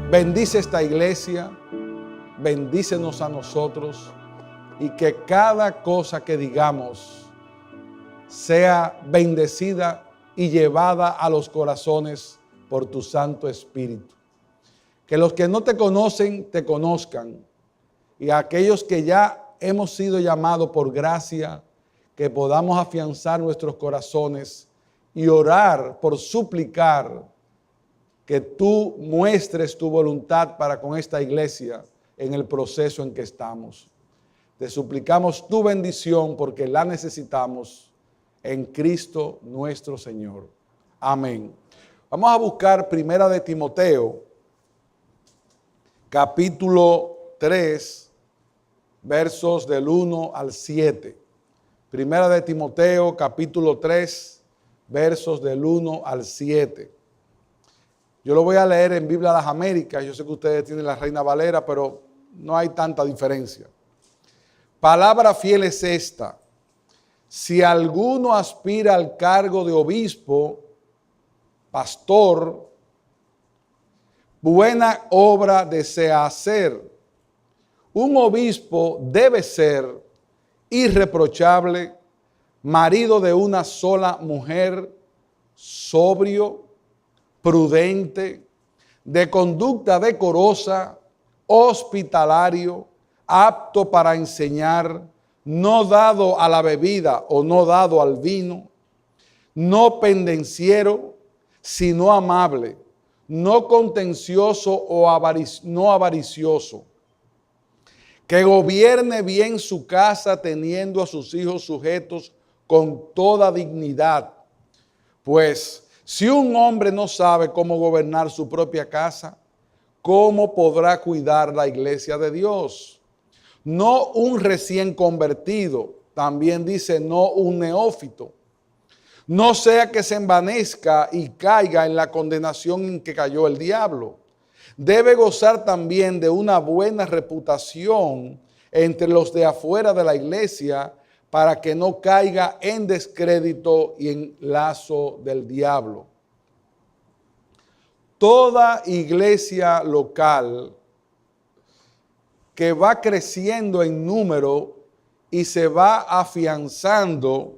Bendice esta iglesia, bendícenos a nosotros y que cada cosa que digamos sea bendecida y llevada a los corazones por tu Santo Espíritu. Que los que no te conocen, te conozcan. Y aquellos que ya hemos sido llamados por gracia, que podamos afianzar nuestros corazones y orar por suplicar que tú muestres tu voluntad para con esta iglesia en el proceso en que estamos. Te suplicamos tu bendición porque la necesitamos en Cristo nuestro Señor. Amén. Vamos a buscar Primera de Timoteo, capítulo 3, versos del 1 al 7. Primera de Timoteo, capítulo 3, versos del 1 al 7. Yo lo voy a leer en Biblia de las Américas. Yo sé que ustedes tienen la Reina Valera, pero no hay tanta diferencia. Palabra fiel es esta: si alguno aspira al cargo de obispo, pastor, buena obra desea hacer. Un obispo debe ser irreprochable, marido de una sola mujer, sobrio, prudente, de conducta decorosa, hospitalario, apto para enseñar, no dado a la bebida o no dado al vino, no pendenciero, sino amable, no contencioso o no avaricioso, que gobierne bien su casa teniendo a sus hijos sujetos con toda dignidad. Pues si un hombre no sabe cómo gobernar su propia casa, ¿cómo podrá cuidar la iglesia de Dios? No un recién convertido, también dice no un neófito. No sea que se envanezca y caiga en la condenación en que cayó el diablo. Debe gozar también de una buena reputación entre los de afuera de la iglesia, para que no caiga en descrédito y en lazo del diablo. Toda iglesia local que va creciendo en número y se va afianzando,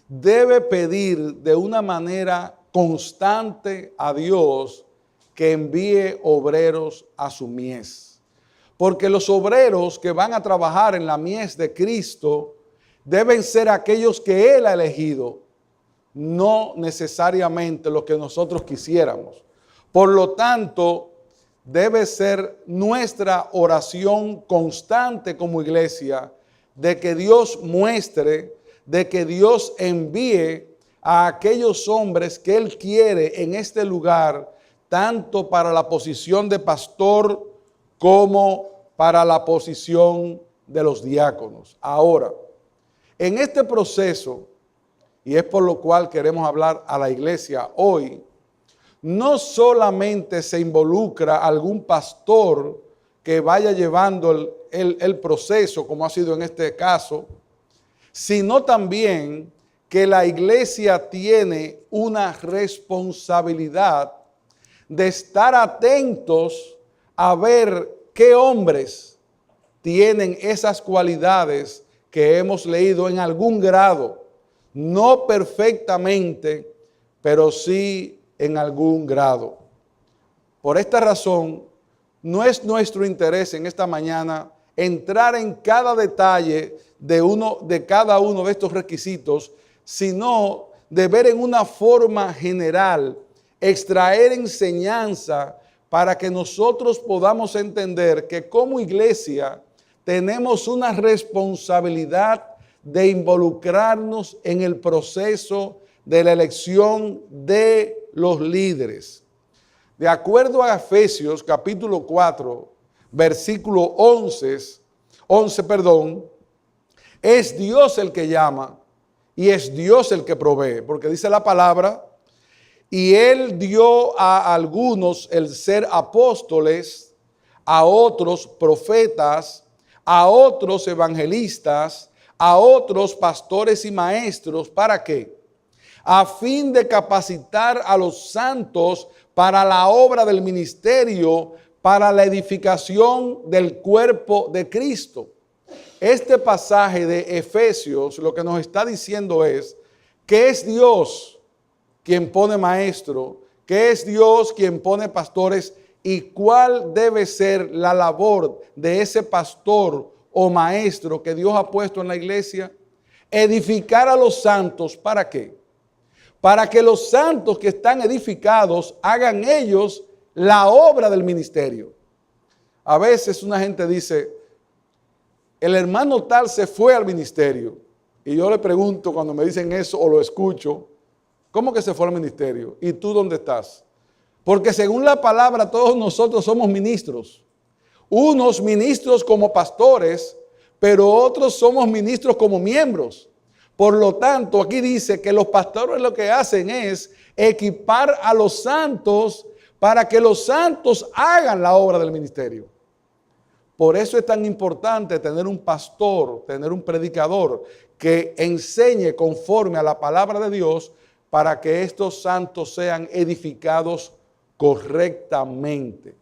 debe pedir de una manera constante a Dios que envíe obreros a su mies. Porque los obreros que van a trabajar en la mies de Cristo deben ser aquellos que Él ha elegido, no necesariamente los que nosotros quisiéramos. Por lo tanto, debe ser nuestra oración constante como iglesia de que Dios muestre, de que Dios envíe a aquellos hombres que Él quiere en este lugar, tanto para la posición de pastor como para la posición de los diáconos. Ahora, en este proceso, y es por lo cual queremos hablar a la iglesia hoy, no solamente se involucra algún pastor que vaya llevando el proceso, como ha sido en este caso, sino también que la iglesia tiene una responsabilidad de estar atentos a ver qué hombres tienen esas cualidades que hemos leído en algún grado, no perfectamente, pero sí en algún grado. Por esta razón, no es nuestro interés en esta mañana entrar en cada detalle de cada uno de estos requisitos, sino de ver en una forma general, extraer enseñanza para que nosotros podamos entender que como iglesia tenemos una responsabilidad de involucrarnos en el proceso de la elección de los líderes. De acuerdo a Efesios capítulo 4, versículo 11, es Dios el que llama y es Dios el que provee, porque dice la palabra: y Él dio a algunos el ser apóstoles, a otros profetas, a otros evangelistas, a otros pastores y maestros. ¿Para qué? A fin de capacitar a los santos para la obra del ministerio, para la edificación del cuerpo de Cristo. Este pasaje de Efesios lo que nos está diciendo es que es Dios quien pone maestro, que es Dios quien pone pastores y cuál debe ser la labor de ese pastor o maestro que Dios ha puesto en la iglesia. Edificar a los santos, ¿para qué? Para que los santos que están edificados hagan ellos la obra del ministerio. A veces una gente dice, el hermano tal se fue al ministerio. Y yo le pregunto cuando me dicen eso o lo escucho, ¿cómo que se fue al ministerio? ¿Y tú dónde estás? Porque según la palabra todos nosotros somos ministros. Unos ministros como pastores, pero otros somos ministros como miembros. Por lo tanto, aquí dice que los pastores lo que hacen es equipar a los santos para que los santos hagan la obra del ministerio. Por eso es tan importante tener un pastor, tener un predicador que enseñe conforme a la palabra de Dios para que estos santos sean edificados correctamente.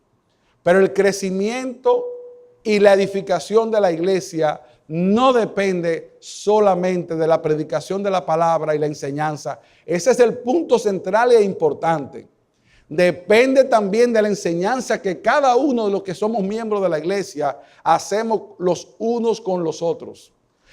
Pero el crecimiento y la edificación de la iglesia no depende solamente de la predicación de la palabra y la enseñanza. Ese es el punto central e importante. Depende también de la enseñanza que cada uno de los que somos miembros de la iglesia hacemos los unos con los otros.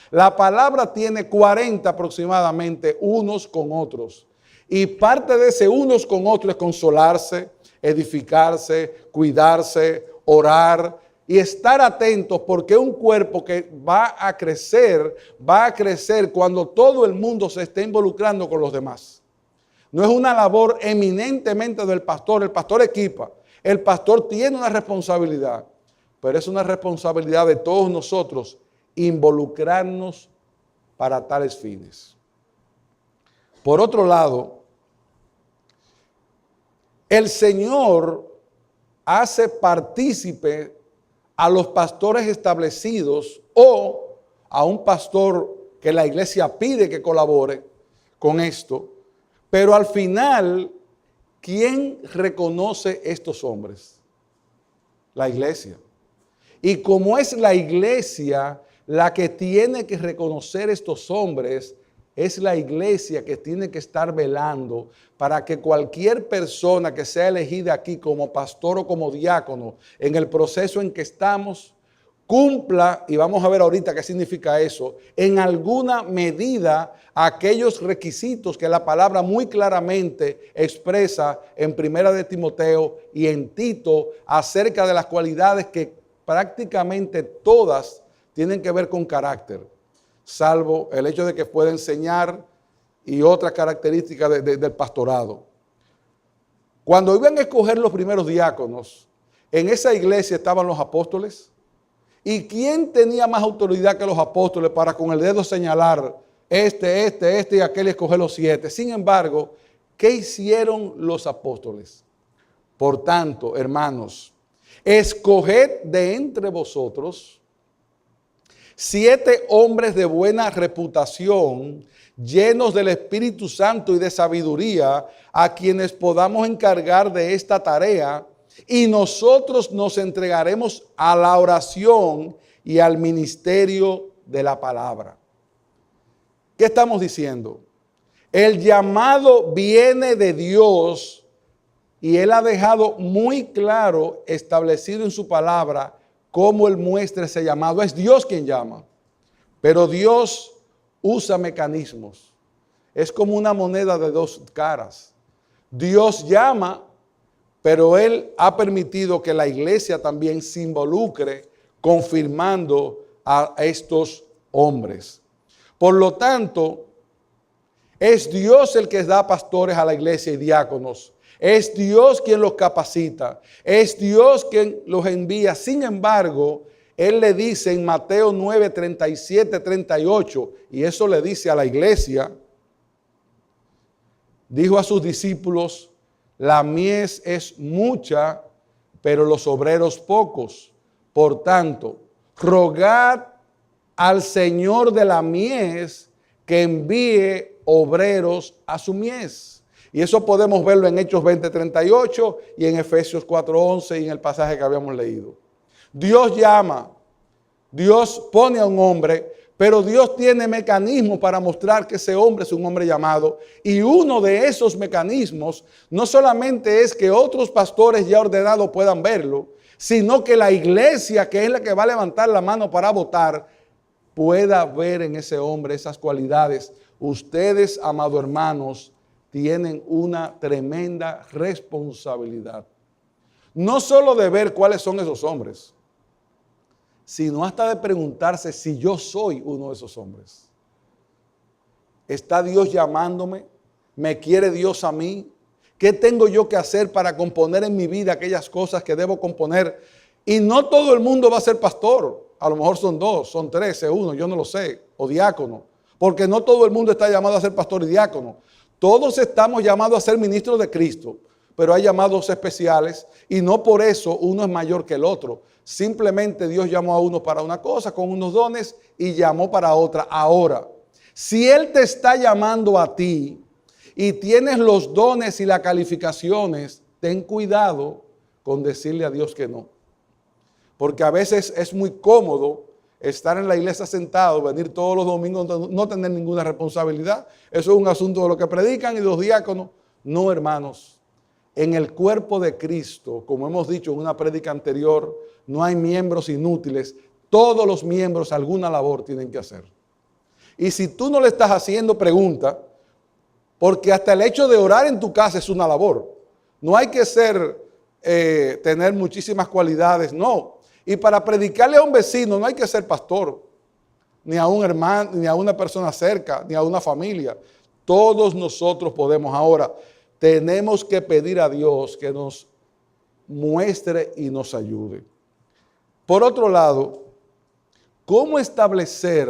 La palabra tiene 40 aproximadamente unos con otros. Y parte de ese unos con otros es consolarse, edificarse, cuidarse, orar y estar atentos, porque un cuerpo que va a crecer cuando todo el mundo se esté involucrando con los demás. No es una labor eminentemente del pastor. El pastor equipa, el pastor tiene una responsabilidad, pero es una responsabilidad de todos nosotros involucrarnos para tales fines. Por otro lado, el Señor hace partícipe a los pastores establecidos o a un pastor que la iglesia pide que colabore con esto, pero al final, ¿quién reconoce estos hombres? La iglesia. Y como es la iglesia la que tiene que reconocer estos hombres, es la iglesia que tiene que estar velando para que cualquier persona que sea elegida aquí como pastor o como diácono en el proceso en que estamos, cumpla, y vamos a ver ahorita qué significa eso, en alguna medida aquellos requisitos que la palabra muy claramente expresa en Primera de Timoteo y en Tito acerca de las cualidades que prácticamente todas tienen que ver con carácter, salvo el hecho de que pueda enseñar y otras características del pastorado. Cuando iban a escoger los primeros diáconos, en esa iglesia estaban los apóstoles. ¿Y quién tenía más autoridad que los apóstoles para con el dedo señalar este y aquel y escoger los 7? Sin embargo, ¿qué hicieron los apóstoles? Por tanto, hermanos, escoged de entre vosotros 7 hombres de buena reputación, llenos del Espíritu Santo y de sabiduría, a quienes podamos encargar de esta tarea, y nosotros nos entregaremos a la oración y al ministerio de la palabra. ¿Qué estamos diciendo? El llamado viene de Dios y Él ha dejado muy claro, establecido en su palabra, cómo Él muestra ese llamado. Es Dios quien llama, pero Dios usa mecanismos. Es como una moneda de 2 caras. Dios llama, pero Él ha permitido que la iglesia también se involucre confirmando a estos hombres. Por lo tanto, es Dios el que da pastores a la iglesia y diáconos. Es Dios quien los capacita. Es Dios quien los envía. Sin embargo, Él le dice en Mateo 9, 37, 38, y eso le dice a la iglesia, dijo a sus discípulos, la mies es mucha, pero los obreros pocos. Por tanto, rogad al Señor de la mies que envíe obreros a su mies. Y eso podemos verlo en Hechos 20:38 y en Efesios 4:11 y en el pasaje que habíamos leído. Dios llama, Dios pone a un hombre, pero Dios tiene mecanismos para mostrar que ese hombre es un hombre llamado. Y uno de esos mecanismos no solamente es que otros pastores ya ordenados puedan verlo, sino que la iglesia, que es la que va a levantar la mano para votar, pueda ver en ese hombre esas cualidades. Ustedes, amados hermanos, tienen una tremenda responsabilidad. No solo de ver cuáles son esos hombres, sino hasta de preguntarse si yo soy uno de esos hombres. ¿Está Dios llamándome? ¿Me quiere Dios a mí? ¿Qué tengo yo que hacer para componer en mi vida aquellas cosas que debo componer? Y no todo el mundo va a ser pastor. A lo mejor son 2, son 13, 1, yo no lo sé, o diácono. Porque no todo el mundo está llamado a ser pastor y diácono. Todos estamos llamados a ser ministros de Cristo, pero hay llamados especiales y no por eso uno es mayor que el otro. Simplemente Dios llamó a uno para una cosa con unos dones y llamó para otra. Ahora, si Él te está llamando a ti y tienes los dones y las calificaciones, ten cuidado con decirle a Dios que no. Porque a veces es muy cómodo estar en la iglesia sentado, venir todos los domingos, no tener ninguna responsabilidad. Eso es un asunto de lo que predican y los diáconos. No, hermanos. En el cuerpo de Cristo, como hemos dicho en una prédica anterior, no hay miembros inútiles. Todos los miembros alguna labor tienen que hacer. Y si tú no le estás haciendo, pregunta, porque hasta el hecho de orar en tu casa es una labor. No hay que tener muchísimas cualidades, no. Y para predicarle a un vecino no hay que ser pastor, ni a un hermano, ni a una persona cerca, ni a una familia. Todos nosotros podemos. Ahora, tenemos que pedir a Dios que nos muestre y nos ayude. Por otro lado, ¿cómo establecer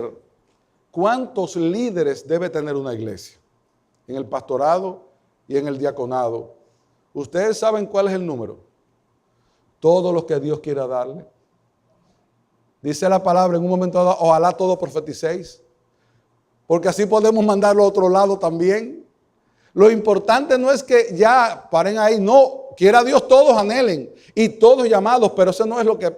cuántos líderes debe tener una iglesia? En el pastorado y en el diaconado. ¿Ustedes saben cuál es el número? Todos los que Dios quiera darle. Dice la palabra en un momento dado, ojalá todos profeticéis, porque así podemos mandarlo a otro lado también. Lo importante no es que ya paren ahí, no, quiera Dios todos anhelen y todos llamados, pero eso no es lo que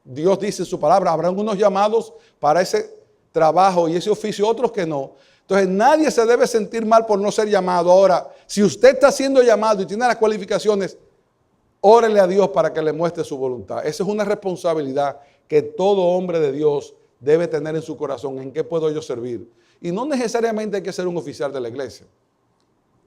Dios dice en su palabra. Habrán unos llamados para ese trabajo y ese oficio, otros que no. Entonces nadie se debe sentir mal por no ser llamado. Ahora, si usted está siendo llamado y tiene las cualificaciones, órele a Dios para que le muestre su voluntad. Esa es una responsabilidad que todo hombre de Dios debe tener en su corazón. ¿En qué puedo yo servir? Y no necesariamente hay que ser un oficial de la iglesia.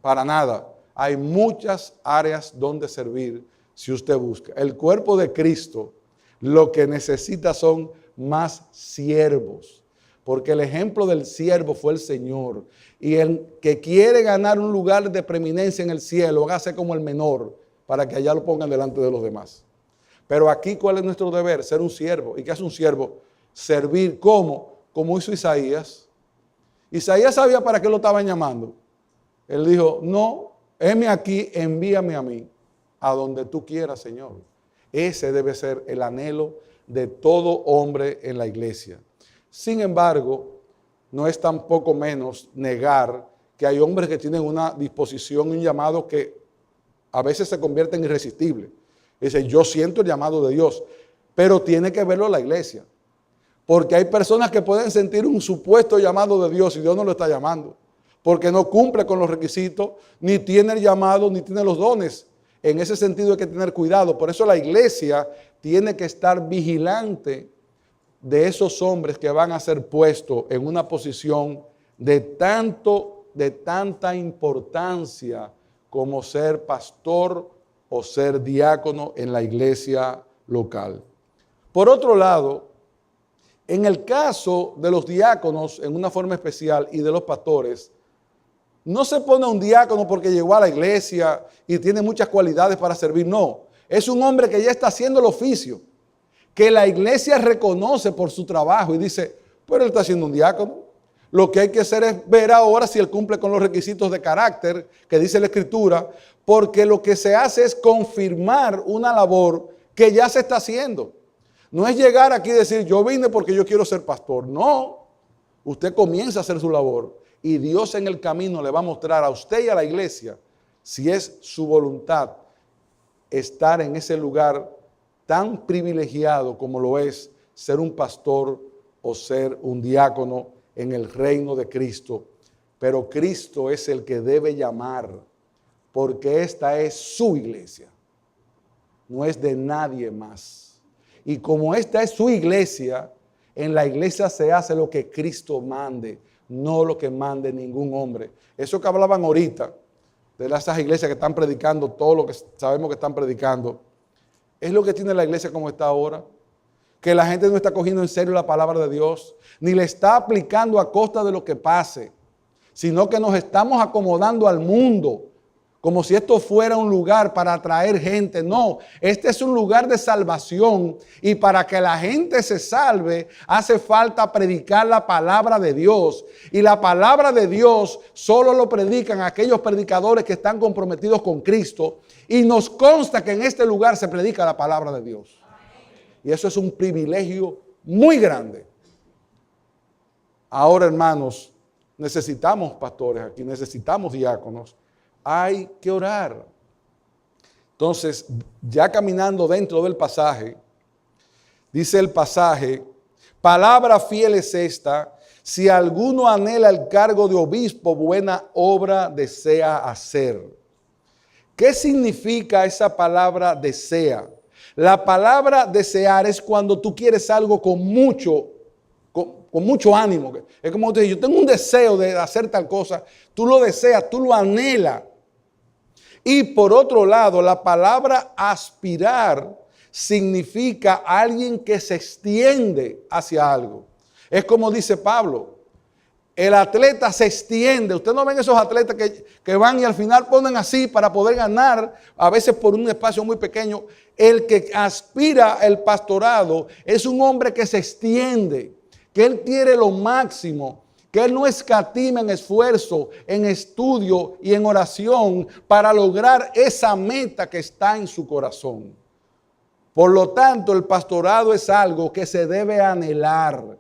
Para nada. Hay muchas áreas donde servir si usted busca. El cuerpo de Cristo lo que necesita son más siervos. Porque el ejemplo del siervo fue el Señor. Y el que quiere ganar un lugar de preeminencia en el cielo, hágase como el menor, para que allá lo pongan delante de los demás. Pero aquí, ¿cuál es nuestro deber? Ser un siervo. ¿Y qué hace un siervo? Servir. ¿Cómo? Como hizo Isaías. Isaías sabía para qué lo estaban llamando. Él dijo, no, heme aquí, envíame a mí, a donde tú quieras, Señor. Ese debe ser el anhelo de todo hombre en la iglesia. Sin embargo, no es tampoco menos negar que hay hombres que tienen una disposición y un llamado que a veces se convierte en irresistible. Dice, yo siento el llamado de Dios, pero tiene que verlo la iglesia. Porque hay personas que pueden sentir un supuesto llamado de Dios y Dios no lo está llamando. Porque no cumple con los requisitos, ni tiene el llamado, ni tiene los dones. En ese sentido hay que tener cuidado. Por eso la iglesia tiene que estar vigilante de esos hombres que van a ser puestos en una posición de tanta importancia como ser pastor o ser diácono en la iglesia local. Por otro lado, en el caso de los diáconos en una forma especial y de los pastores, no se pone a un diácono porque llegó a la iglesia y tiene muchas cualidades para servir, no. Es un hombre que ya está haciendo el oficio, que la iglesia reconoce por su trabajo y dice, pero él está siendo un diácono. Lo que hay que hacer es ver ahora si él cumple con los requisitos de carácter que dice la Escritura, porque lo que se hace es confirmar una labor que ya se está haciendo. No es llegar aquí y decir, yo vine porque yo quiero ser pastor. No, usted comienza a hacer su labor y Dios en el camino le va a mostrar a usted y a la iglesia si es su voluntad estar en ese lugar tan privilegiado como lo es ser un pastor o ser un diácono en el reino de Cristo. Pero Cristo es el que debe llamar, porque esta es su iglesia, no es de nadie más. Y como esta es su iglesia, en la iglesia se hace lo que Cristo mande, no lo que mande ningún hombre. Eso que hablaban ahorita, de esas iglesias que están predicando todo lo que sabemos que están predicando, es lo que tiene la iglesia como está ahora. Que la gente no está cogiendo en serio la palabra de Dios, ni le está aplicando a costa de lo que pase, sino que nos estamos acomodando al mundo, como si esto fuera un lugar para atraer gente. No, este es un lugar de salvación, y para que la gente se salve hace falta predicar la palabra de Dios. Y la palabra de Dios solo lo predican aquellos predicadores que están comprometidos con Cristo, y nos consta que en este lugar se predica la palabra de Dios. Y eso es un privilegio muy grande. Ahora, hermanos, necesitamos pastores aquí, necesitamos diáconos. Hay que orar. Entonces, ya caminando dentro del pasaje, dice el pasaje: palabra fiel es esta, si alguno anhela el cargo de obispo, buena obra desea hacer. ¿Qué significa esa palabra desea? La palabra desear es cuando tú quieres algo con mucho ánimo. Es como te digo, yo tengo un deseo de hacer tal cosa. Tú lo deseas, tú lo anhelas. Y por otro lado, la palabra aspirar significa alguien que se extiende hacia algo. Es como dice Pablo, el atleta se extiende. Ustedes no ven esos atletas que van y al final ponen así para poder ganar, a veces por un espacio muy pequeño. El que aspira el pastorado es un hombre que se extiende, que él quiere lo máximo, que él no escatima en esfuerzo, en estudio y en oración para lograr esa meta que está en su corazón. Por lo tanto, el pastorado es algo que se debe anhelar,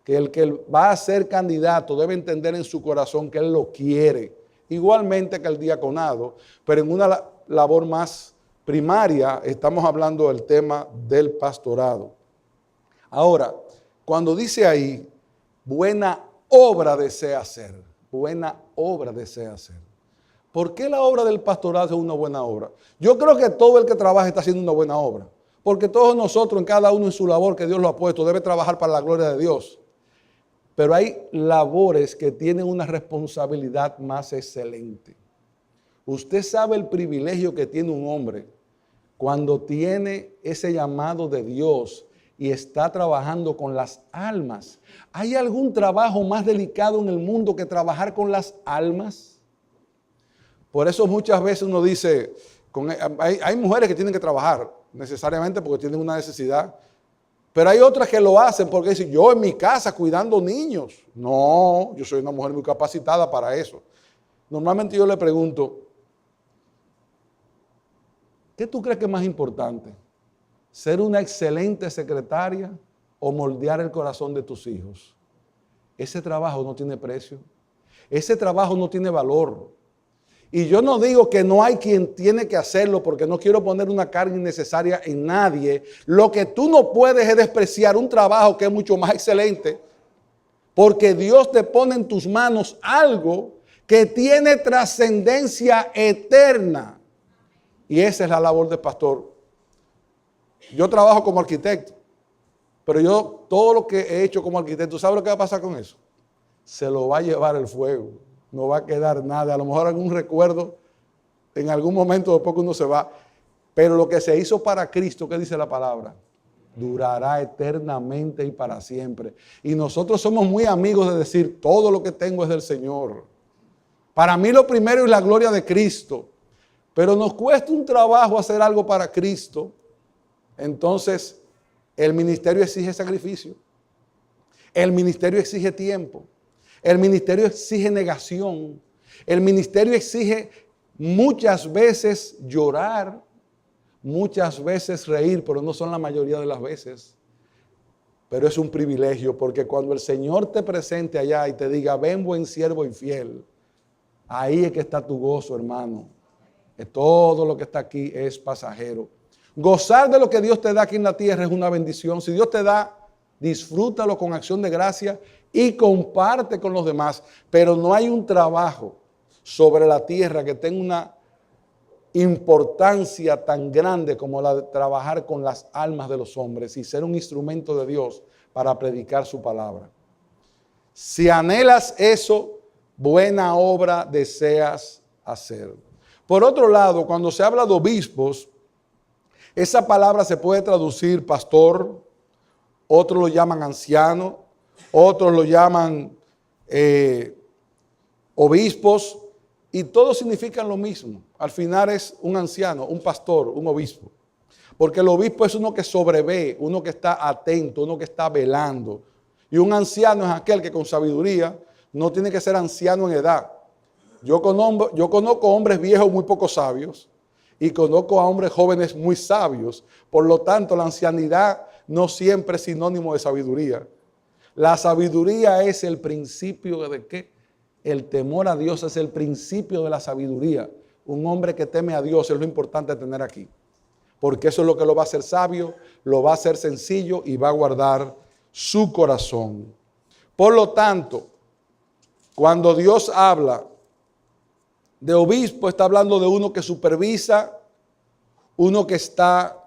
que el que va a ser candidato debe entender en su corazón que él lo quiere, igualmente que el diaconado, pero en una labor más primaria estamos hablando del tema del pastorado. Ahora, cuando dice ahí, buena obra desea hacer, buena obra desea hacer. ¿Por qué la obra del pastorado es una buena obra? Yo creo que todo el que trabaja está haciendo una buena obra, porque todos nosotros, en cada uno en su labor que Dios lo ha puesto, debe trabajar para la gloria de Dios. Pero hay labores que tienen una responsabilidad más excelente. Usted sabe el privilegio que tiene un hombre cuando tiene ese llamado de Dios y está trabajando con las almas. ¿Hay algún trabajo más delicado en el mundo que trabajar con las almas? Por eso muchas veces uno dice, hay mujeres que tienen que trabajar necesariamente porque tienen una necesidad, pero hay otras que lo hacen porque dicen, yo en mi casa cuidando niños. No, yo soy una mujer muy capacitada para eso. Normalmente yo le pregunto, ¿qué tú crees que es más importante? ¿Ser una excelente secretaria o moldear el corazón de tus hijos? Ese trabajo no tiene precio. Ese trabajo no tiene valor. Y yo no digo que no hay quien tiene que hacerlo, porque no quiero poner una carga innecesaria en nadie. Lo que tú no puedes es despreciar un trabajo que es mucho más excelente, porque Dios te pone en tus manos algo que tiene trascendencia eterna. Y esa es la labor del pastor. Yo trabajo como arquitecto, pero yo todo lo que he hecho como arquitecto, ¿sabes lo que va a pasar con eso? Se lo va a llevar el fuego. No va a quedar nada, a lo mejor algún recuerdo en algún momento después que uno se va. Pero lo que se hizo para Cristo, ¿qué dice la palabra? Durará eternamente y para siempre. Y nosotros somos muy amigos de decir, todo lo que tengo es del Señor. Para mí lo primero es la gloria de Cristo. Pero nos cuesta un trabajo hacer algo para Cristo. Entonces, el ministerio exige sacrificio. El ministerio exige tiempo. El ministerio exige negación. El ministerio exige muchas veces llorar, muchas veces reír, pero no son la mayoría de las veces. Pero es un privilegio, porque cuando el Señor te presente allá y te diga, ven buen siervo y fiel, ahí es que está tu gozo, hermano. que todo lo que está aquí es pasajero. Gozar de lo que Dios te da aquí en la tierra es una bendición. Si Dios te da, disfrútalo con acción de gracia y comparte con los demás. Pero no hay un trabajo sobre la tierra que tenga una importancia tan grande como la de trabajar con las almas de los hombres y ser un instrumento de Dios para predicar su palabra. Si anhelas eso, buena obra deseas hacer. Por otro lado, cuando se habla de obispos, esa palabra se puede traducir pastor, otros lo llaman anciano, otros lo llaman obispos, y todos significan lo mismo. Al final es un anciano, un pastor, un obispo. Porque el obispo es uno que sobrevé, uno que está atento, uno que está velando. Y un anciano es aquel que con sabiduría, no tiene que ser anciano en edad. Yo conozco hombres viejos muy poco sabios y conozco a hombres jóvenes muy sabios. Por lo tanto, la ancianidad no siempre es sinónimo de sabiduría. La sabiduría es el principio de ¿qué? El temor a Dios es el principio de la sabiduría. Un hombre que teme a Dios es lo importante tener aquí. Porque eso es lo que lo va a hacer sabio, lo va a hacer sencillo y va a guardar su corazón. Por lo tanto, cuando Dios habla de obispo, está hablando de uno que supervisa, uno que está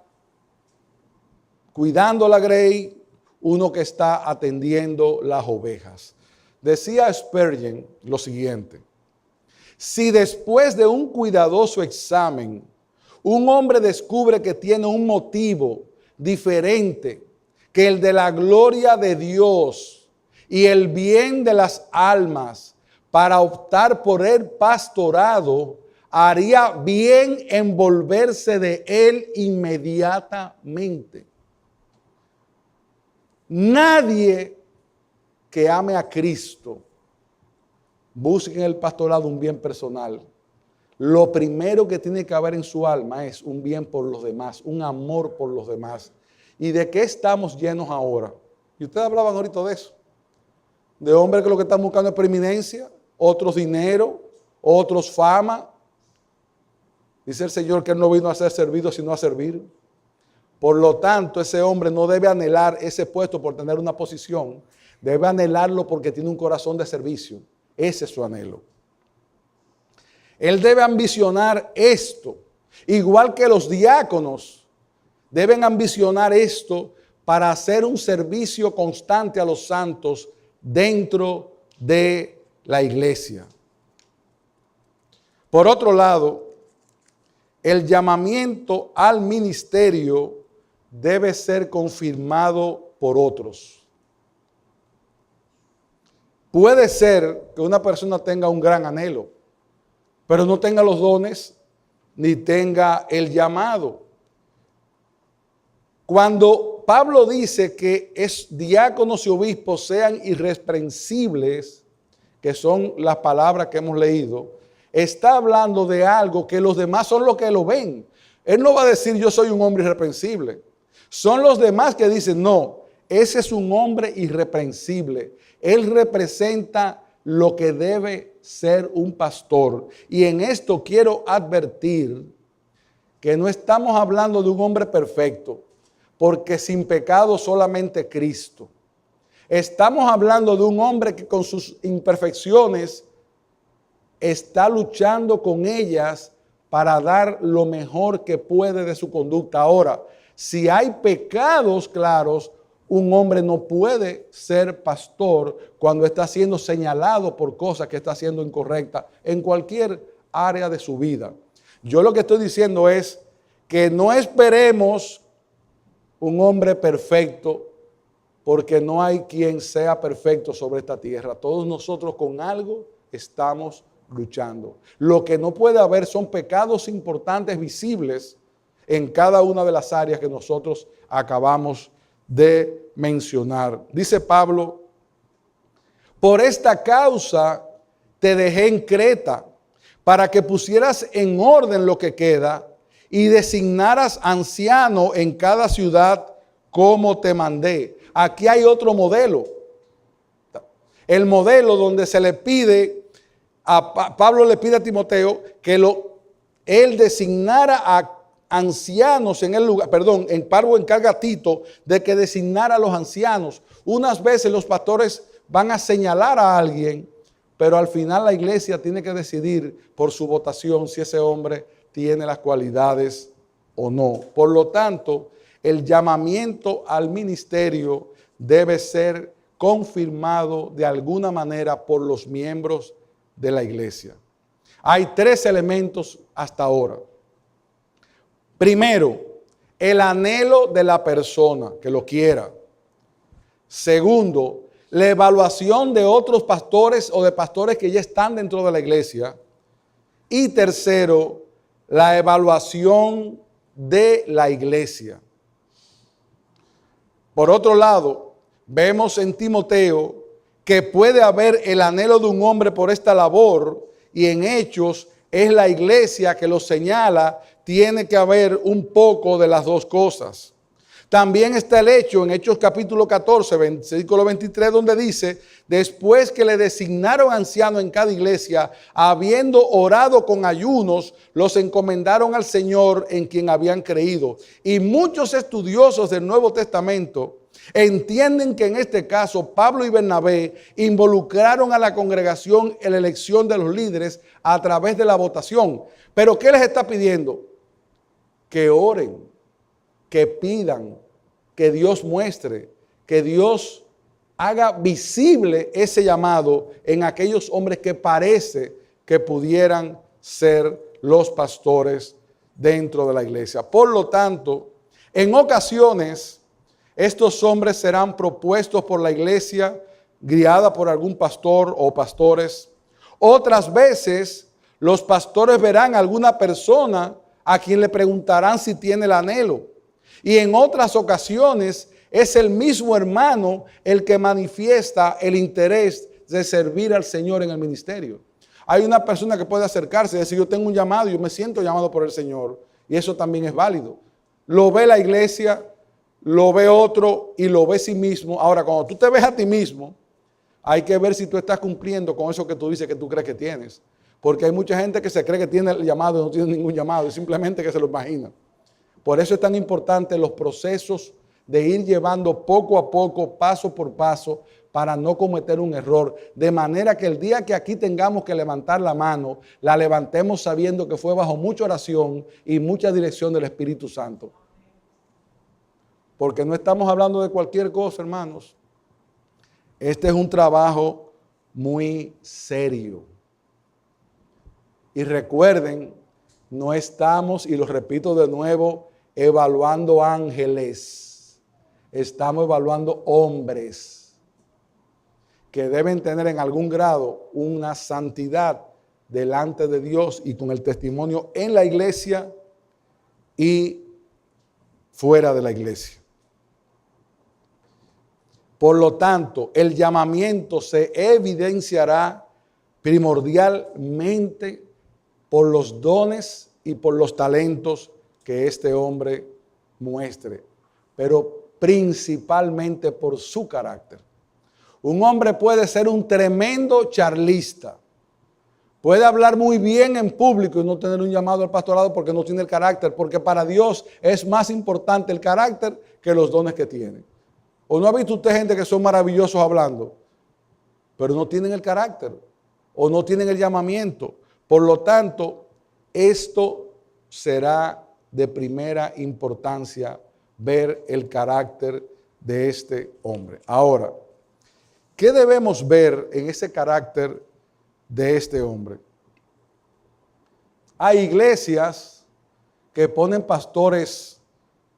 cuidando la grey, uno que está atendiendo las ovejas. Decía Spurgeon lo siguiente: si después de un cuidadoso examen, un hombre descubre que tiene un motivo diferente que el de la gloria de Dios y el bien de las almas para optar por el pastorado, haría bien en volverse de él inmediatamente. Nadie que ame a Cristo busque en el pastorado un bien personal. Lo primero que tiene que haber en su alma es un bien por los demás, un amor por los demás. ¿Y de qué estamos llenos ahora? Y ustedes hablaban ahorita de eso. De hombres que lo que están buscando es preeminencia, otros dinero, otros fama. Dice el Señor que Él no vino a ser servido, sino a servir. Por lo tanto, ese hombre no debe anhelar ese puesto por tener una posición. Debe anhelarlo porque tiene un corazón de servicio. Ese es su anhelo. Él debe ambicionar esto. Igual que los diáconos deben ambicionar esto para hacer un servicio constante a los santos dentro de la iglesia. Por otro lado, el llamamiento al ministerio debe ser confirmado por otros. Puede ser que una persona tenga un gran anhelo, pero no tenga los dones ni tenga el llamado. Cuando Pablo dice que diáconos y obispos sean irreprensibles, que son las palabras que hemos leído, está hablando de algo que los demás son los que lo ven. Él no va a decir yo soy un hombre irreprensible. Son los demás que dicen no, ese es un hombre irreprensible. Él representa lo que debe ser un pastor. Y en esto quiero advertir que no estamos hablando de un hombre perfecto, porque sin pecado solamente Cristo. Estamos hablando de un hombre que con sus imperfecciones está luchando con ellas para dar lo mejor que puede de su conducta. Ahora, si hay pecados claros, un hombre no puede ser pastor cuando está siendo señalado por cosas que está haciendo incorrectas en cualquier área de su vida. Yo lo que estoy diciendo es que no esperemos un hombre perfecto, porque no hay quien sea perfecto sobre esta tierra. Todos nosotros con algo estamos luchando. Lo que no puede haber son pecados importantes visibles en cada una de las áreas que nosotros acabamos de mencionar. Dice Pablo: por esta causa te dejé en Creta, para que pusieras en orden lo que queda y designaras anciano en cada ciudad como te mandé. Aquí hay otro modelo. El modelo donde se le pide, Pablo le pide a Timoteo que lo él designara a ancianos en el lugar, Pablo encarga a Tito de que designara a los ancianos. Unas veces los pastores van a señalar a alguien, pero al final la iglesia tiene que decidir por su votación si ese hombre tiene las cualidades o no. Por lo tanto, el llamamiento al ministerio debe ser confirmado de alguna manera por los miembros de la iglesia. Hay 3 elementos hasta ahora. Primero, el anhelo de la persona que lo quiera. Segundo, la evaluación de otros pastores o de pastores que ya están dentro de la iglesia. Y tercero, la evaluación de la iglesia. Por otro lado, vemos en Timoteo que puede haber el anhelo de un hombre por esta labor, y en Hechos es la iglesia que lo señala. Tiene que haber un poco de las dos cosas. También está el hecho en Hechos capítulo 14, versículo 23, donde dice: después que le designaron anciano en cada iglesia, habiendo orado con ayunos, los encomendaron al Señor en quien habían creído. Y muchos estudiosos del Nuevo Testamento entienden que en este caso Pablo y Bernabé involucraron a la congregación en la elección de los líderes a través de la votación. Pero ¿qué les está pidiendo? Que oren, que pidan, que Dios muestre, que Dios haga visible ese llamado en aquellos hombres que parece que pudieran ser los pastores dentro de la iglesia. Por lo tanto, en ocasiones, estos hombres serán propuestos por la iglesia, guiada por algún pastor o pastores. Otras veces, los pastores verán a alguna persona a quien le preguntarán si tiene el anhelo. Y en otras ocasiones, es el mismo hermano el que manifiesta el interés de servir al Señor en el ministerio. Hay una persona que puede acercarse y decir: yo tengo un llamado, yo me siento llamado por el Señor. Y eso también es válido. Lo ve la iglesia, lo ve otro y lo ve sí mismo. Ahora, cuando tú te ves a ti mismo, hay que ver si tú estás cumpliendo con eso que tú dices que tú crees que tienes. Porque hay mucha gente que se cree que tiene el llamado y no tiene ningún llamado, es simplemente que se lo imagina. Por eso es tan importante los procesos de ir llevando poco a poco, paso por paso, para no cometer un error. De manera que el día que aquí tengamos que levantar la mano, la levantemos sabiendo que fue bajo mucha oración y mucha dirección del Espíritu Santo. Porque no estamos hablando de cualquier cosa, hermanos. Este es un trabajo muy serio. Y recuerden, no estamos, y lo repito de nuevo, evaluando ángeles. Estamos evaluando hombres que deben tener en algún grado una santidad delante de Dios y con el testimonio en la iglesia y fuera de la iglesia. Por lo tanto, el llamamiento se evidenciará primordialmente por los dones y por los talentos que este hombre muestre, pero principalmente por su carácter. Un hombre puede ser un tremendo charlista, puede hablar muy bien en público y no tener un llamado al pastorado porque no tiene el carácter, porque para Dios es más importante el carácter que los dones que tiene. ¿O no ha visto usted gente que son maravillosos hablando, pero no tienen el carácter o no tienen el llamamiento? Por lo tanto, esto será de primera importancia, ver el carácter de este hombre. Ahora, ¿qué debemos ver en ese carácter de este hombre? Hay iglesias que ponen pastores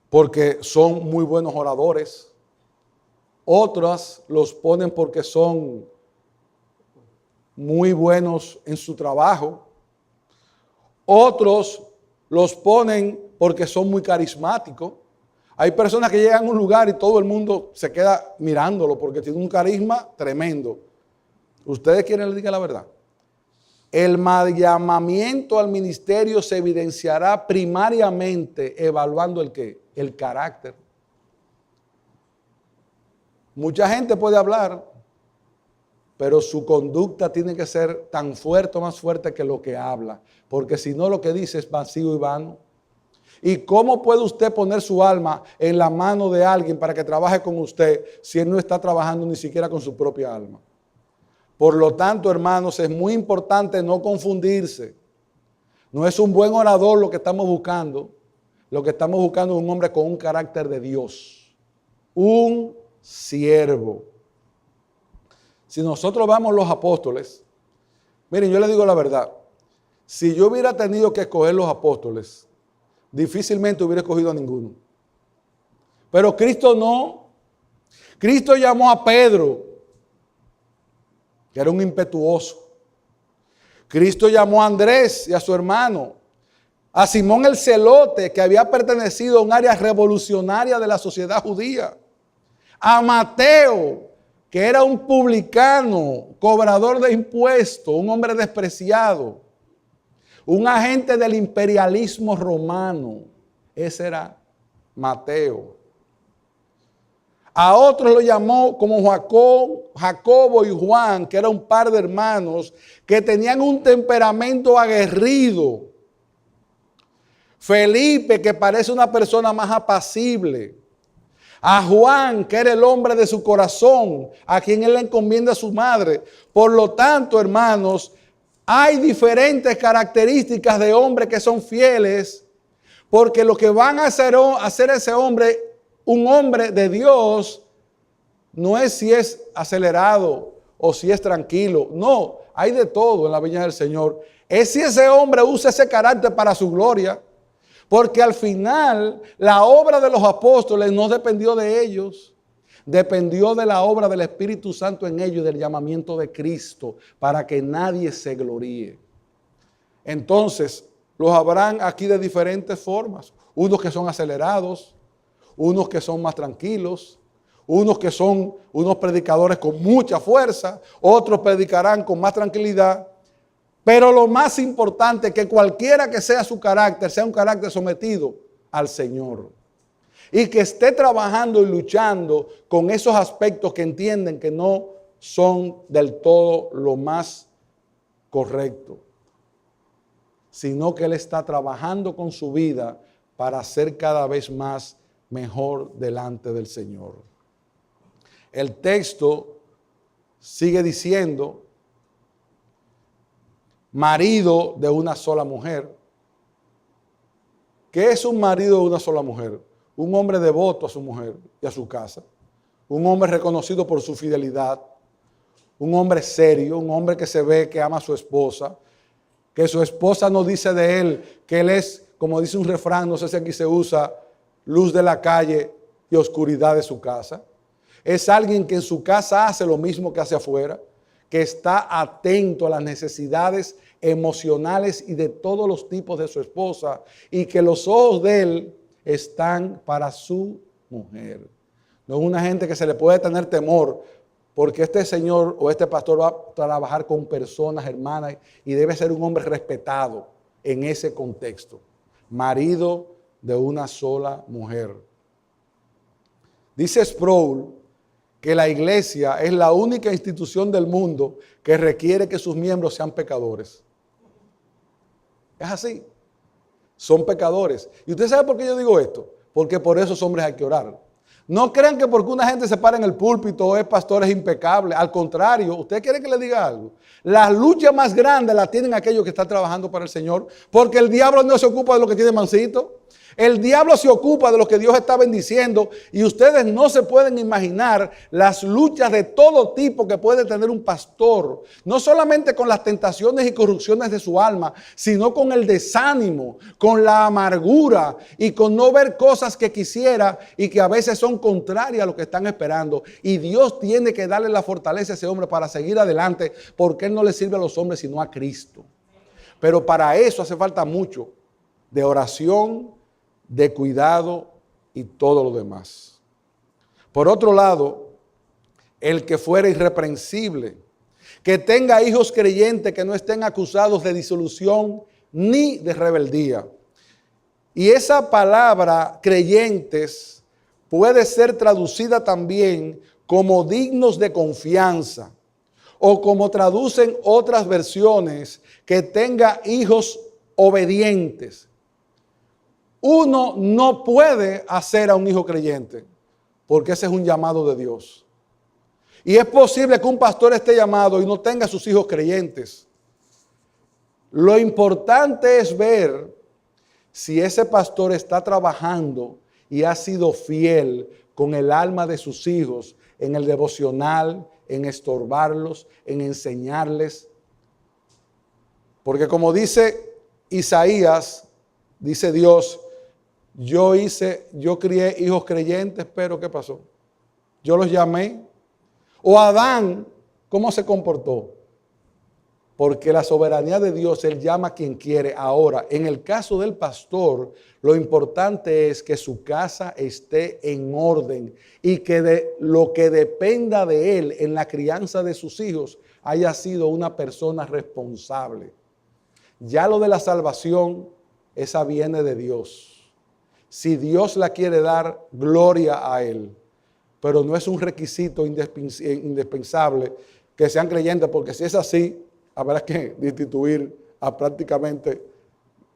porque son muy buenos oradores. Otras los ponen porque son muy buenos en su trabajo. Otros los ponen porque son muy carismáticos. Hay personas que llegan a un lugar y todo el mundo se queda mirándolo porque tiene un carisma tremendo. ¿Ustedes quieren que les diga la verdad? El llamamiento al ministerio se evidenciará primariamente evaluando el ¿qué? El carácter. Mucha gente puede hablar, pero su conducta tiene que ser tan fuerte o más fuerte que lo que habla, porque si no lo que dice es vacío y vano. ¿Y cómo puede usted poner su alma en la mano de alguien para que trabaje con usted si él no está trabajando ni siquiera con su propia alma? Por lo tanto, hermanos, es muy importante no confundirse. No es un buen orador lo que estamos buscando. Lo que estamos buscando es un hombre con un carácter de Dios. Un siervo. Si nosotros vamos los apóstoles, miren, yo les digo la verdad. Si yo hubiera tenido que escoger los apóstoles, difícilmente hubiera escogido a ninguno. Pero Cristo no. Cristo llamó a Pedro, que era un impetuoso. Cristo llamó a Andrés y a su hermano, a Simón el Celote, que había pertenecido a un área revolucionaria de la sociedad judía, a Mateo, que era un publicano, cobrador de impuestos, un hombre despreciado, un agente del imperialismo romano. Ese era Mateo. A otros lo llamó como Jacobo y Juan, que era un par de hermanos que tenían un temperamento aguerrido. Felipe, que parece una persona más apacible. A Juan, que era el hombre de su corazón, a quien él le encomienda a su madre. Por lo tanto, hermanos, hay diferentes características de hombres que son fieles, porque lo que van a hacer ese hombre, un hombre de Dios, no es si es acelerado o si es tranquilo. No, hay de todo en la viña del Señor. Es si ese hombre usa ese carácter para su gloria. Porque al final la obra de los apóstoles no dependió de ellos. Dependió de la obra del Espíritu Santo en ellos y del llamamiento de Cristo para que nadie se gloríe. Entonces, los habrán aquí de diferentes formas. Unos que son acelerados, unos que son más tranquilos, unos que son unos predicadores con mucha fuerza, otros predicarán con más tranquilidad. Pero lo más importante es que cualquiera que sea su carácter, sea un carácter sometido al Señor. Y que esté trabajando y luchando con esos aspectos que entienden que no son del todo lo más correcto. Sino que él está trabajando con su vida para ser cada vez más mejor delante del Señor. El texto sigue diciendo, marido de una sola mujer. ¿Qué es un marido de una sola mujer? Un hombre devoto a su mujer y a su casa. Un hombre reconocido por su fidelidad. Un hombre serio, un hombre que se ve que ama a su esposa. Que su esposa no dice de él que él es, como dice un refrán, no sé si aquí se usa, luz de la calle y oscuridad de su casa. Es alguien que en su casa hace lo mismo que hace afuera, que está atento a las necesidades emocionales y de todos los tipos de su esposa y que los ojos de él están para su mujer. No es una gente que se le puede tener temor porque este señor o este pastor va a trabajar con personas, hermanas, y debe ser un hombre respetado en ese contexto. Marido de una sola mujer. Dice Sproul que la iglesia es la única institución del mundo que requiere que sus miembros sean pecadores. Es así. Son pecadores. ¿Y usted sabe por qué yo digo esto? Porque por esos hombres hay que orar. No crean que porque una gente se para en el púlpito o es pastor es impecable. Al contrario, ¿usted quiere que le diga algo? Las luchas más grandes las tienen aquellos que están trabajando para el Señor, porque el diablo no se ocupa de lo que tiene mansito. El diablo se ocupa de lo que Dios está bendiciendo y ustedes no se pueden imaginar las luchas de todo tipo que puede tener un pastor, no solamente con las tentaciones y corrupciones de su alma, sino con el desánimo, con la amargura y con no ver cosas que quisiera y que a veces son contrarias a lo que están esperando. Y Dios tiene que darle la fortaleza a ese hombre para seguir adelante, porque él no le sirve a los hombres sino a Cristo. Pero para eso hace falta mucho de oración, de cuidado y todo lo demás. Por otro lado, el que fuera irreprensible, que tenga hijos creyentes que no estén acusados de disolución ni de rebeldía. Y esa palabra creyentes puede ser traducida también como dignos de confianza o como traducen otras versiones, que tenga hijos obedientes. Uno no puede hacer a un hijo creyente, porque ese es un llamado de Dios. Y es posible que un pastor esté llamado y no tenga sus hijos creyentes. Lo importante es ver si ese pastor está trabajando y ha sido fiel con el alma de sus hijos en el devocional, en estorbarlos, en enseñarles. Porque como dice Isaías, dice Dios, yo crié hijos creyentes, pero ¿qué pasó? Yo los llamé. O Adán, ¿cómo se comportó? Porque la soberanía de Dios, Él llama a quien quiere. Ahora, en el caso del pastor, lo importante es que su casa esté en orden y que de lo que dependa de él en la crianza de sus hijos haya sido una persona responsable. Ya lo de la salvación, esa viene de Dios. Si Dios la quiere dar, gloria a Él. Pero no es un requisito indispensable que sean creyentes, porque si es así, habrá que destituir a prácticamente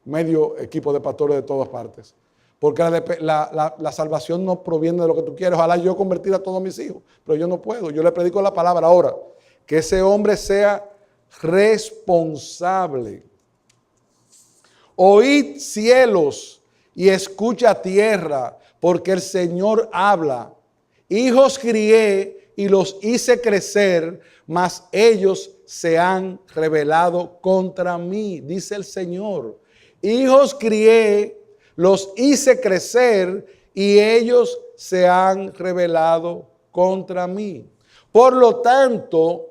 medio equipo de pastores de todas partes. Porque la salvación no proviene de lo que tú quieres. Ojalá yo convertir a todos mis hijos, pero yo no puedo. Yo le predico la palabra. Ahora, que ese hombre sea responsable. Oíd cielos y escucha tierra, porque el Señor habla. Hijos crié y los hice crecer, mas ellos se han rebelado contra mí, dice el Señor. Hijos crié, los hice crecer y ellos se han rebelado contra mí. Por lo tanto,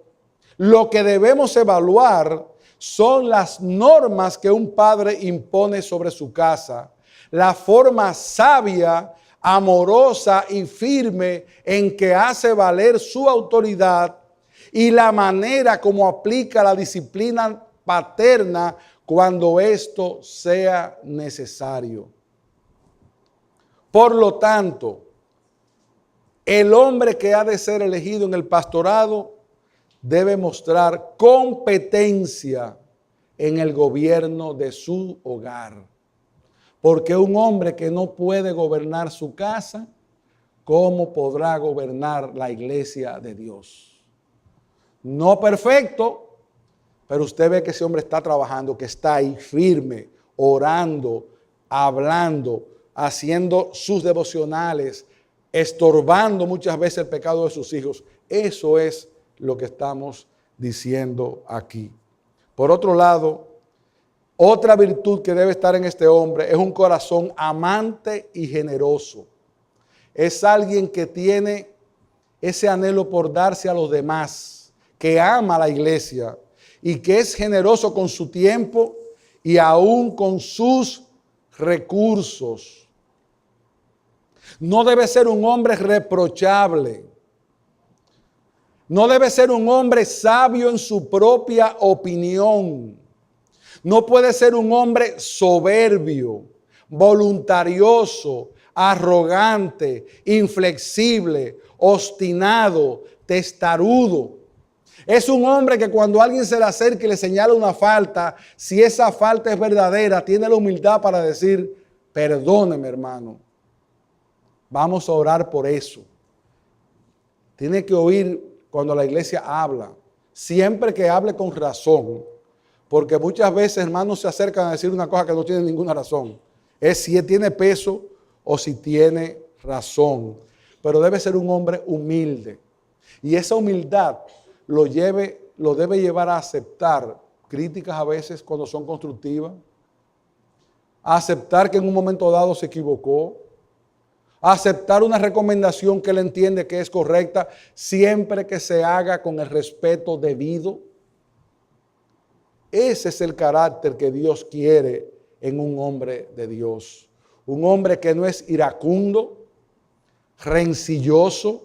lo que debemos evaluar son las normas que un padre impone sobre su casa, la forma sabia, amorosa y firme en que hace valer su autoridad y la manera como aplica la disciplina paterna cuando esto sea necesario. Por lo tanto, el hombre que ha de ser elegido en el pastorado debe mostrar competencia en el gobierno de su hogar. Porque un hombre que no puede gobernar su casa, ¿cómo podrá gobernar la iglesia de Dios? No perfecto, pero usted ve que ese hombre está trabajando, que está ahí firme, orando, hablando, haciendo sus devocionales, estorbando muchas veces el pecado de sus hijos. Eso es lo que estamos diciendo aquí. Por otro lado, otra virtud que debe estar en este hombre es un corazón amante y generoso. Es alguien que tiene ese anhelo por darse a los demás, que ama a la iglesia y que es generoso con su tiempo y aún con sus recursos. No debe ser un hombre reprochable. No debe ser un hombre sabio en su propia opinión. No puede ser un hombre soberbio, voluntarioso, arrogante, inflexible, obstinado, testarudo. Es un hombre que cuando alguien se le acerca y le señala una falta, si esa falta es verdadera, tiene la humildad para decir, perdóneme, hermano. Vamos a orar por eso. Tiene que oír cuando la iglesia habla, siempre que hable con razón. Porque muchas veces, hermanos, se acercan a decir una cosa que no tiene ninguna razón. Es si tiene peso o si tiene razón. Pero debe ser un hombre humilde. Y esa humildad lo debe llevar a aceptar críticas a veces cuando son constructivas. A aceptar que en un momento dado se equivocó. A aceptar una recomendación que él entiende que es correcta, siempre que se haga con el respeto debido. Ese es el carácter que Dios quiere en un hombre de Dios. Un hombre que no es iracundo, rencilloso,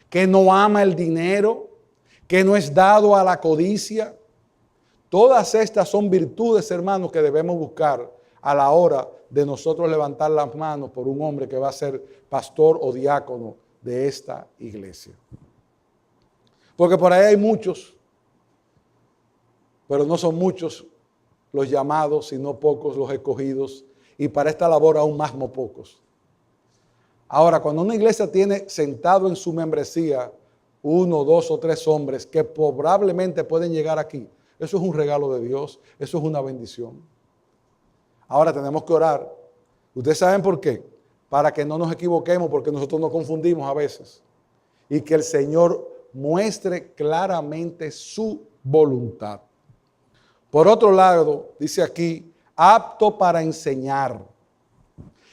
que no ama el dinero, que no es dado a la codicia. Todas estas son virtudes, hermanos, que debemos buscar a la hora de nosotros levantar las manos por un hombre que va a ser pastor o diácono de esta iglesia. Porque por ahí hay muchos pero no son muchos los llamados, sino pocos los escogidos, y para esta labor aún más no pocos. Ahora, cuando una iglesia tiene sentado en su membresía 1, 2 o 3 hombres que probablemente pueden llegar aquí, eso es un regalo de Dios, eso es una bendición. Ahora tenemos que orar. ¿Ustedes saben por qué? Para que no nos equivoquemos, porque nosotros nos confundimos a veces. Y que el Señor muestre claramente su voluntad. Por otro lado, dice aquí, apto para enseñar.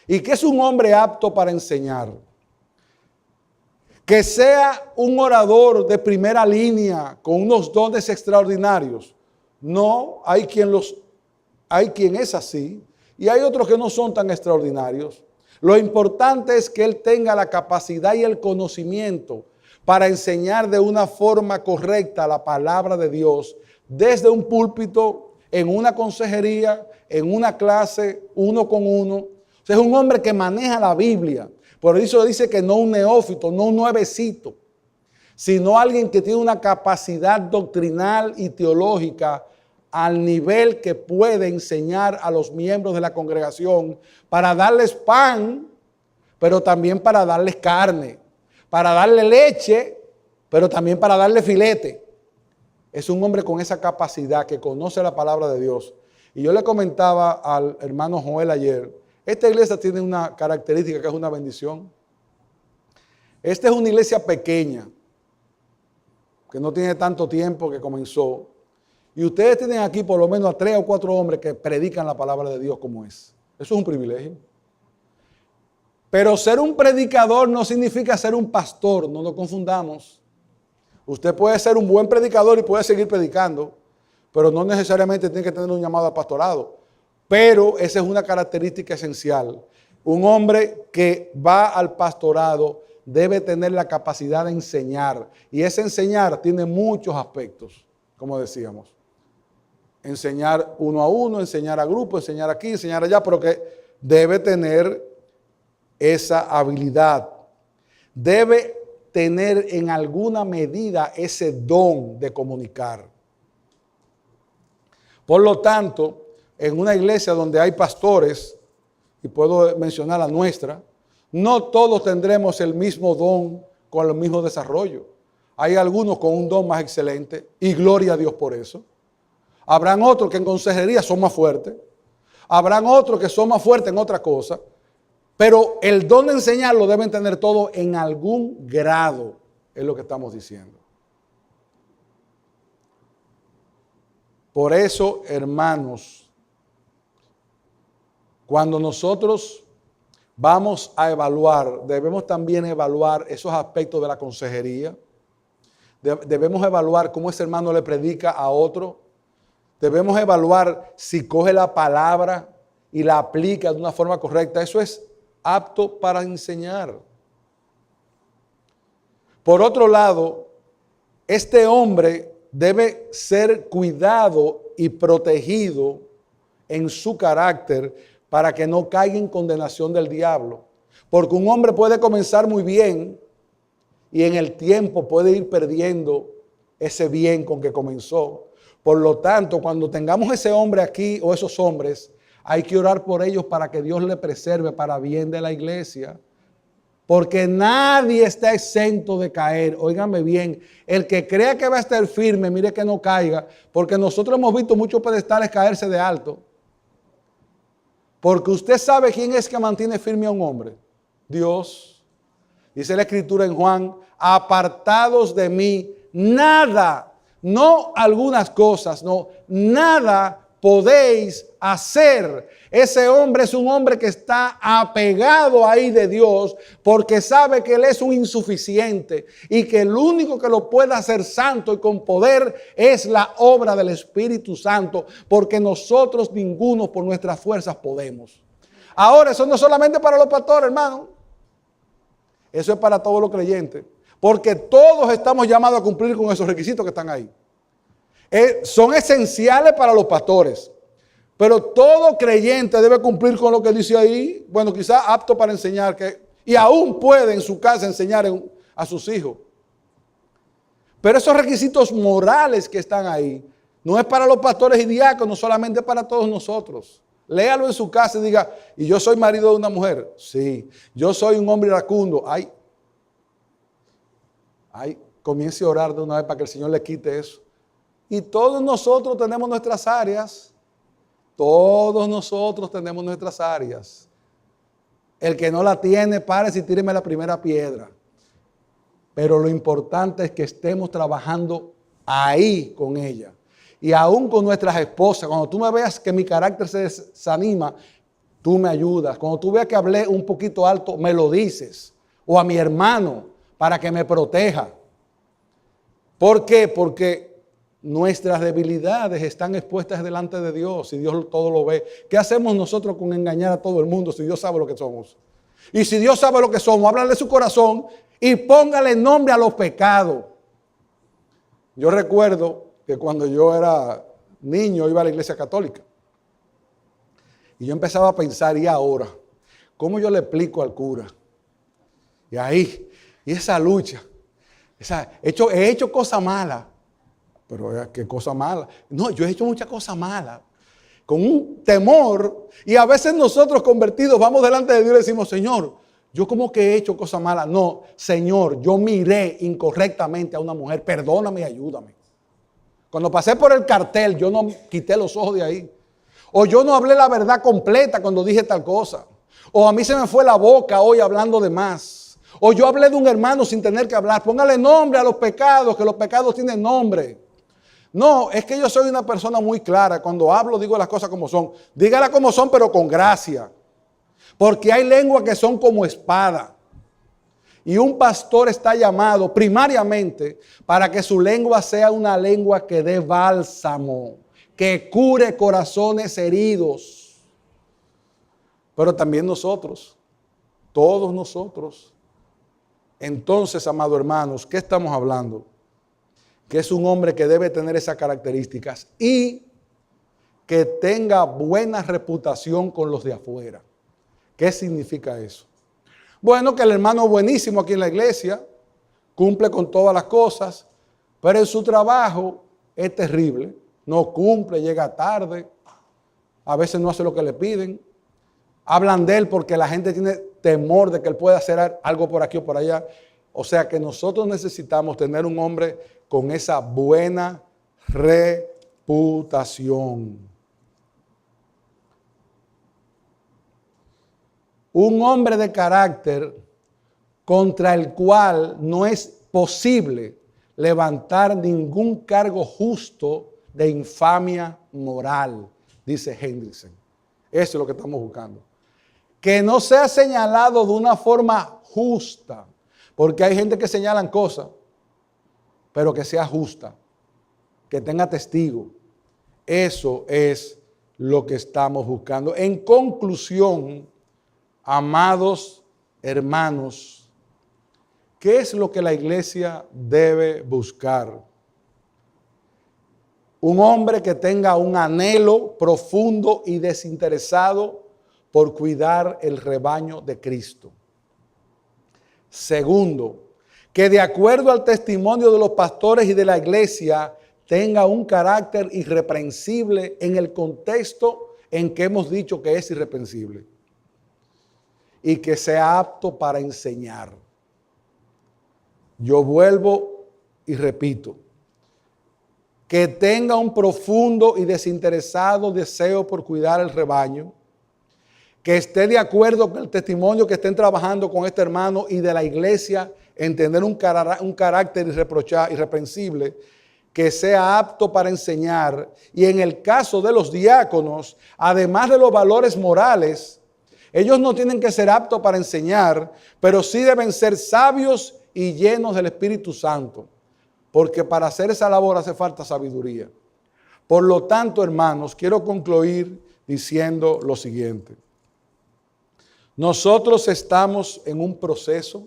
¿Y qué es un hombre apto para enseñar? Que sea un orador de primera línea con unos dones extraordinarios. No, hay quien es así y hay otros que no son tan extraordinarios. Lo importante es que él tenga la capacidad y el conocimiento para enseñar de una forma correcta la palabra de Dios desde un púlpito, en una consejería, en una clase, uno con uno. O sea, es un hombre que maneja la Biblia. Por eso dice que no un neófito, no un nuevecito, sino alguien que tiene una capacidad doctrinal y teológica al nivel que puede enseñar a los miembros de la congregación para darles pan, pero también para darles carne, para darle leche, pero también para darle filete. Es un hombre con esa capacidad que conoce la palabra de Dios. Y yo le comentaba al hermano Joel ayer, esta iglesia tiene una característica que es una bendición. Esta es una iglesia pequeña, que no tiene tanto tiempo que comenzó. Y ustedes tienen aquí por lo menos a 3 o 4 hombres que predican la palabra de Dios como es. Eso es un privilegio. Pero ser un predicador no significa ser un pastor, no nos confundamos. Usted puede ser un buen predicador y puede seguir predicando, pero no necesariamente tiene que tener un llamado al pastorado. Pero esa es una característica esencial. Un hombre que va al pastorado debe tener la capacidad de enseñar. Y ese enseñar tiene muchos aspectos, como decíamos. Enseñar uno a uno, enseñar a grupo, enseñar aquí, enseñar allá, pero que debe tener esa habilidad. Debe tener en alguna medida ese don de comunicar. Por lo tanto, en una iglesia donde hay pastores, y puedo mencionar la nuestra, no todos tendremos el mismo don con el mismo desarrollo. Hay algunos con un don más excelente y gloria a Dios por eso. Habrán otros que en consejería son más fuertes. Habrán otros que son más fuertes en otra cosa. Pero el don de enseñar lo deben tener todos en algún grado, es lo que estamos diciendo. Por eso, hermanos, cuando nosotros vamos a evaluar, debemos también evaluar esos aspectos de la consejería. Debemos evaluar cómo ese hermano le predica a otro. Debemos evaluar si coge la palabra y la aplica de una forma correcta. Eso es apto para enseñar. Por otro lado, este hombre debe ser cuidado y protegido en su carácter para que no caiga en condenación del diablo. Porque un hombre puede comenzar muy bien y en el tiempo puede ir perdiendo ese bien con que comenzó. Por lo tanto, cuando tengamos ese hombre aquí o esos hombres, hay que orar por ellos para que Dios le preserve para bien de la iglesia. Porque nadie está exento de caer. Óigame bien, el que crea que va a estar firme, mire que no caiga. Porque nosotros hemos visto muchos pedestales caerse de alto. Porque usted sabe quién es que mantiene firme a un hombre. Dios. Dice la Escritura en Juan, apartados de mí, nada, no algunas cosas, no, nada podéis hacer. Ese hombre es un hombre que está apegado ahí de Dios porque sabe que Él es un insuficiente y que el único que lo puede hacer santo y con poder es la obra del Espíritu Santo, porque nosotros ninguno por nuestras fuerzas podemos. Ahora, eso no es solamente para los pastores, hermano. Eso es para todos los creyentes, porque todos estamos llamados a cumplir con esos requisitos que están ahí. Son esenciales para los pastores, pero todo creyente debe cumplir con lo que dice ahí. Bueno, quizás apto para enseñar, y aún puede en su casa enseñar a sus hijos. Pero esos requisitos morales que están ahí No es para los pastores y diáconos, solamente para todos nosotros. Léalo en su casa y diga, ¿y yo soy marido de una mujer? Sí. ¿Yo soy un hombre iracundo? Ay, comience a orar de una vez para que el Señor le quite eso. Y todos nosotros tenemos nuestras áreas. Todos nosotros tenemos nuestras áreas. El que no la tiene, párese y tíreme la primera piedra. Pero lo importante es que estemos trabajando ahí con ella. Y aún con nuestras esposas, cuando tú me veas que mi carácter se desanima, tú me ayudas. Cuando tú veas que hablé un poquito alto, me lo dices. O a mi hermano, para que me proteja. ¿Por qué? Porque nuestras debilidades están expuestas delante de Dios y Dios todo lo ve. ¿Qué hacemos nosotros con engañar a todo el mundo si Dios sabe lo que somos? Y si Dios sabe lo que somos, háblale su corazón y póngale nombre a los pecados. Yo recuerdo que cuando yo era niño iba a la iglesia católica. Y yo empezaba a pensar, ¿y ahora? ¿Cómo yo le explico al cura? Y ahí, y esa lucha. He hecho cosas malas. Pero ¿qué cosa mala? No, yo he hecho muchas cosas malas. Con un temor. Y a veces nosotros convertidos vamos delante de Dios y decimos, Señor, yo como que he hecho cosas malas. No, Señor, yo miré incorrectamente a una mujer. Perdóname y ayúdame. Cuando pasé por el cartel, yo no quité los ojos de ahí. O yo no hablé la verdad completa cuando dije tal cosa. O a mí se me fue la boca hoy hablando de más. O yo hablé de un hermano sin tener que hablar. Póngale nombre a los pecados, que los pecados tienen nombre. No, es que yo soy una persona muy clara. Cuando hablo digo las cosas como son. Dígala como son, pero con gracia. Porque hay lenguas que son como espada. Y un pastor está llamado primariamente para que su lengua sea una lengua que dé bálsamo, que cure corazones heridos. Pero también nosotros, todos nosotros. Entonces, amados hermanos, ¿qué estamos hablando? Que es un hombre que debe tener esas características y que tenga buena reputación con los de afuera. ¿Qué significa eso? Bueno, que el hermano es buenísimo aquí en la iglesia, cumple con todas las cosas, pero en su trabajo es terrible. No cumple, llega tarde, a veces no hace lo que le piden. Hablan de él porque la gente tiene temor de que él pueda hacer algo por aquí o por allá. O sea que nosotros necesitamos tener un hombre con esa buena reputación. Un hombre de carácter contra el cual no es posible levantar ningún cargo justo de infamia moral, dice Hendrickson. Eso es lo que estamos buscando. Que no sea señalado de una forma justa, porque hay gente que señalan cosas, pero que sea justa, que tenga testigo. Eso es lo que estamos buscando. En conclusión, amados hermanos, ¿qué es lo que la iglesia debe buscar? Un hombre que tenga un anhelo profundo y desinteresado por cuidar el rebaño de Cristo. Segundo, que de acuerdo al testimonio de los pastores y de la iglesia tenga un carácter irreprensible en el contexto en que hemos dicho que es irreprensible. Y que sea apto para enseñar. Yo vuelvo y repito, que tenga un profundo y desinteresado deseo por cuidar el rebaño, que esté de acuerdo con el testimonio que estén trabajando con este hermano y de la iglesia en tener un carácter irreprensible, que sea apto para enseñar, y en el caso de los diáconos, además de los valores morales, ellos no tienen que ser aptos para enseñar, pero sí deben ser sabios y llenos del Espíritu Santo, porque para hacer esa labor hace falta sabiduría. Por lo tanto, hermanos, quiero concluir diciendo lo siguiente. Nosotros estamos en un proceso.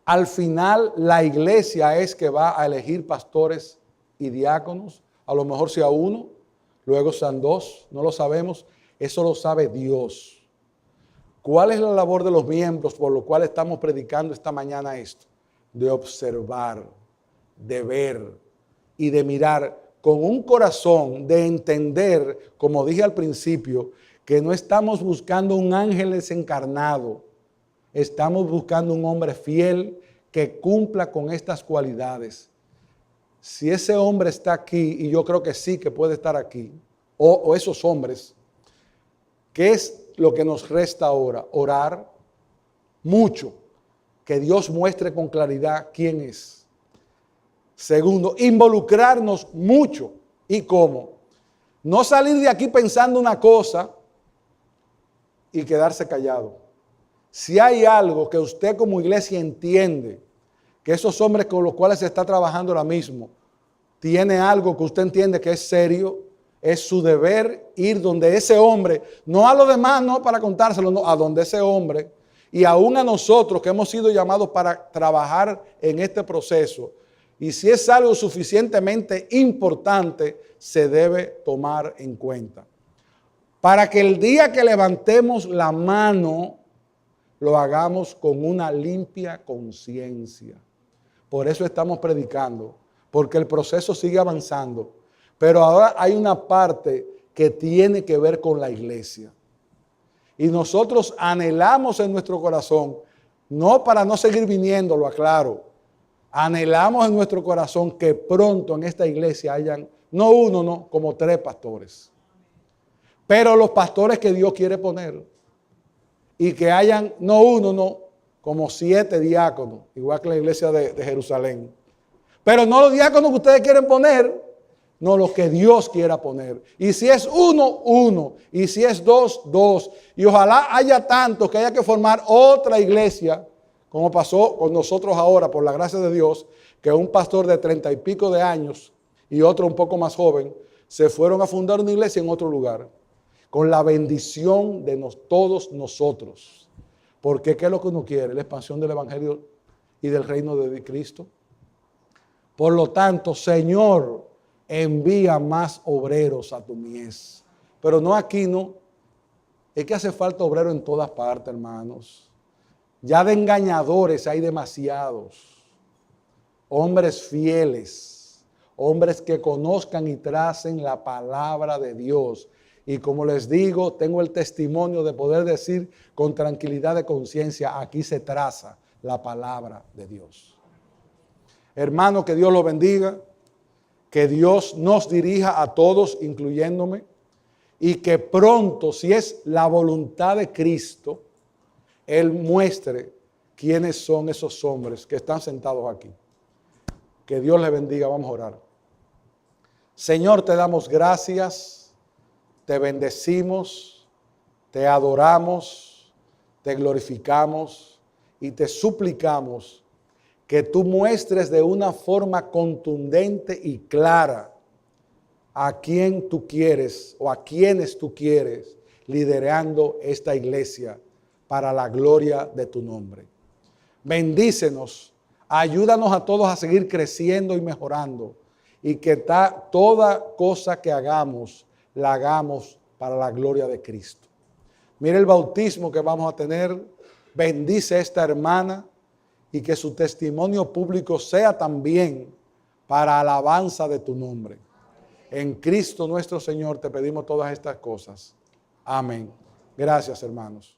Al final, la iglesia es que va a elegir pastores y diáconos. A lo mejor sea uno, luego sean dos, no lo sabemos. Eso lo sabe Dios. ¿Cuál es la labor de los miembros por lo cual estamos predicando esta mañana esto? De observar, de ver, y de mirar con un corazón, de entender, como dije al principio, que no estamos buscando un ángel desencarnado, estamos buscando un hombre fiel que cumpla con estas cualidades. Si ese hombre está aquí, y yo creo que sí que puede estar aquí, o esos hombres, ¿qué es lo que nos resta ahora? Orar mucho, que Dios muestre con claridad quién es. Segundo, involucrarnos mucho. ¿Y cómo? No salir de aquí pensando una cosa y quedarse callado. Si hay algo que usted como iglesia entiende, que esos hombres con los cuales se está trabajando ahora mismo, tiene algo que usted entiende que es serio, es su deber ir donde ese hombre, no a los demás, no para contárselo, no, a donde ese hombre, y aún a nosotros que hemos sido llamados para trabajar en este proceso. Y si es algo suficientemente importante, se debe tomar en cuenta. Para que el día que levantemos la mano, lo hagamos con una limpia conciencia. Por eso estamos predicando, porque el proceso sigue avanzando. Pero ahora hay una parte que tiene que ver con la iglesia. Y nosotros anhelamos en nuestro corazón, no para no seguir viniendo, lo aclaro, anhelamos en nuestro corazón que pronto en esta iglesia hayan, no uno, no, como 3 pastores. Pero los pastores que Dios quiere poner. Y que hayan, no uno, no, como 7 diáconos, igual que la iglesia de Jerusalén. Pero no los diáconos que ustedes quieren poner, no los que Dios quiera poner. Y si es uno, uno. Y si es 2, 2. Y ojalá haya tantos que haya que formar otra iglesia, como pasó con nosotros ahora, por la gracia de Dios, que un pastor de 30 y pico de años y otro un poco más joven, se fueron a fundar una iglesia en otro lugar, con la bendición de todos nosotros. Porque ¿qué es lo que uno quiere? La expansión del evangelio y del reino de Cristo. Por lo tanto, Señor, envía más obreros a tu mies. Pero no aquí, no. Es que hace falta obrero en todas partes, hermanos. Ya de engañadores hay demasiados. Hombres fieles, hombres que conozcan y tracen la palabra de Dios. Y como les digo, tengo el testimonio de poder decir con tranquilidad de conciencia, aquí se traza la palabra de Dios. Hermano, que Dios lo bendiga, que Dios nos dirija a todos, incluyéndome, y que pronto, si es la voluntad de Cristo, Él muestre quiénes son esos hombres que están sentados aquí. Que Dios les bendiga, vamos a orar. Señor, te damos gracias, te bendecimos, te adoramos, te glorificamos y te suplicamos que tú muestres de una forma contundente y clara a quién tú quieres o a quienes tú quieres liderando esta iglesia para la gloria de tu nombre. Bendícenos, ayúdanos a todos a seguir creciendo y mejorando y que toda cosa que hagamos, la hagamos para la gloria de Cristo. Mira el bautismo que vamos a tener, bendice a esta hermana y que su testimonio público sea también para alabanza de tu nombre. En Cristo nuestro Señor te pedimos todas estas cosas. Amén. Gracias, hermanos.